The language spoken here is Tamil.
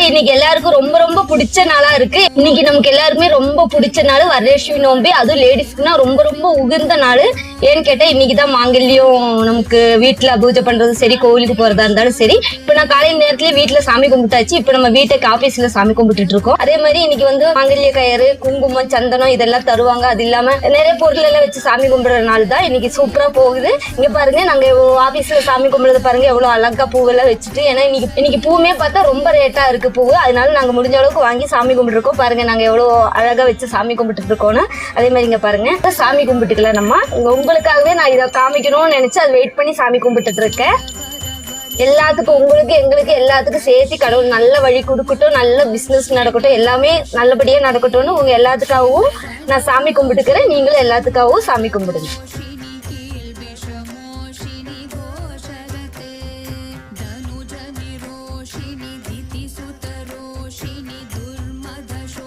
இன்னைக்கு எல்லாருக்கும் ரொம்ப ரொம்ப பிடிச்ச நாளா இருக்கு. இன்னைக்கு நமக்கு எல்லாருமே ரொம்ப பிடிச்ச நாள் வரலட்சுமி நோம்பி. அதுவும் லேடிஸ்க்குனா ரொம்ப ரொம்ப உகந்த நாள். ஏன்னு கேட்டா இன்னைக்குதான் மாங்கல்யம் நமக்கு வீட்டுல பூஜை பண்றது சரி, கோவிலுக்கு போறதா இருந்தாலும் சரி. இப்ப நான் காலையில நேரத்துல வீட்டுல சாமி கும்பிட்டாச்சு. இப்ப நம்ம வீட்டுக்கு ஆபீஸ்ல சாமி கும்பிட்டுட்டு இருக்கோம். அதே மாதிரி இன்னைக்கு வந்து மாங்கல்ய கயிறு, குங்குமம், சந்தனம் இதெல்லாம் தருவாங்க. அது இல்லாம நிறைய பொருள் எல்லாம் வச்சு சாமி கும்பிடுற நாள் தான் இன்னைக்கு. சூப்பரா போகுது. இங்க பாருங்க, நாங்க ஆபீஸ்ல சாமி கும்பிடுறது பாருங்க எவ்வளவு அழகா பூவெல்லாம் வச்சுட்டு. ஏன்னா இன்னைக்கு பூவுமே பார்த்தா ரொம்ப ரேட்டா இருக்கு பூ. அதனால நாங்க முடிஞ்ச அளவுக்கு வாங்கி சாமி கும்பிட்டு இருக்கோம். பாருங்க நாங்க எவ்வளவு அழகா வச்சு சாமி கும்பிட்டு இருக்கோம்னு. அதே மாதிரி இங்க பாருங்க சாமி கும்பிட்டுக்கலாம். நம்ம உங்களுக்காகவே நான் இதை காமிக்கணும்னு நினைச்சு அதை வெயிட் பண்ணி சாமி கும்பிட்டுட்டு இருக்கேன். எல்லாத்துக்கும் உங்களுக்கு எங்களுக்கு எல்லாத்துக்கும் சேர்த்து கடவுள் நல்ல வழி கொடுக்கட்டும், நல்ல பிசினஸ் நடக்கட்டும், எல்லாமே நல்லபடியா நடக்கட்டும்னு உங்க எல்லாத்துக்காகவும் நான் சாமி கும்பிட்டுக்கிறேன். நீங்களும் எல்லாத்துக்காகவும் சாமி கும்பிடுங்க.